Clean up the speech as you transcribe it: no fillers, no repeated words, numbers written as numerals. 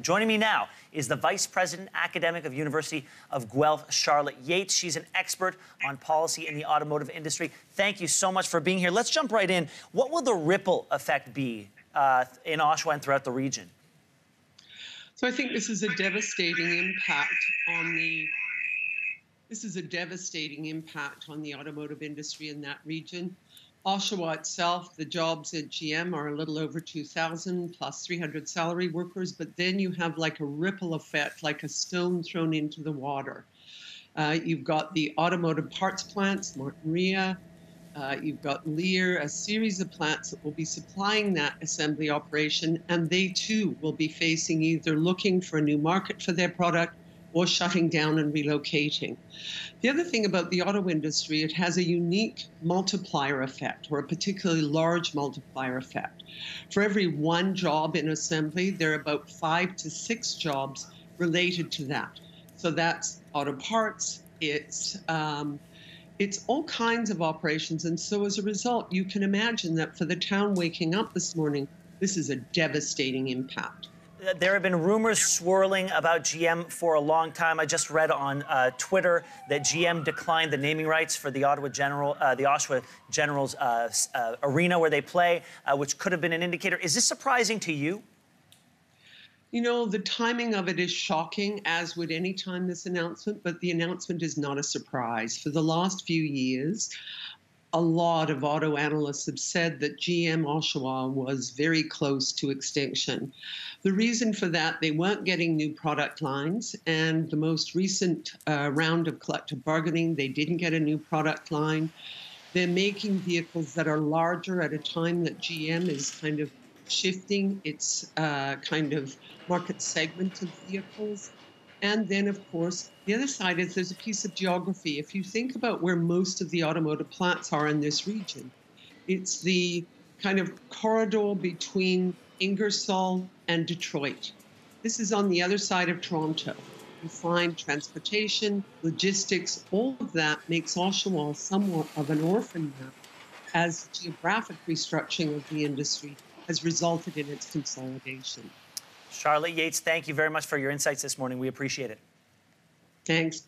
Joining me now is the Vice President Academic of University of Guelph, Charlotte Yates. She's an expert on policy in the automotive industry. Thank you so much for being here. Let's jump right in. What will the ripple effect be in Oshawa and throughout the region? So I think this is a devastating impact on the automotive industry in that region. Oshawa itself, the jobs at GM are a little over 2,000 plus 300 salary workers, but then you have like a ripple effect, like a stone thrown into the water. You've got the automotive parts plants, Mulroney, you've got Lear, a series of plants that will be supplying that assembly operation, and they too will be facing either looking for a new market for their product or shutting down and relocating. The other thing about the auto industry, it has a unique multiplier effect, or a particularly large multiplier effect. For every one job in assembly, there are about 5 to 6 jobs related to that. So that's auto parts, it's all kinds of operations. And so as a result, you can imagine that for the town waking up this morning, this is a devastating impact. There have been rumors swirling about GM for a long time. I just read on Twitter that GM declined the naming rights for the Oshawa General's arena where they play, which could have been an indicator. Is this surprising to you? You know, the timing of it is shocking, as would any time this announcement, but the announcement is not a surprise. For the last few years, a lot of auto analysts have said that GM Oshawa was very close to extinction. The reason for that, they weren't getting new product lines, and the most recent round of collective bargaining, they didn't get a new product line. They're making vehicles that are larger at a time that GM is kind of shifting its kind of market segment of vehicles. And then, of course, the other side is there's a piece of geography. If you think about where most of the automotive plants are in this region, it's the kind of corridor between Ingersoll and Detroit. This is on the other side of Toronto. You find transportation, logistics, all of that makes Oshawa somewhat of an orphan now, as geographic restructuring of the industry has resulted in its consolidation. Charlotte Yates, thank you very much for your insights this morning. We appreciate it. Thanks.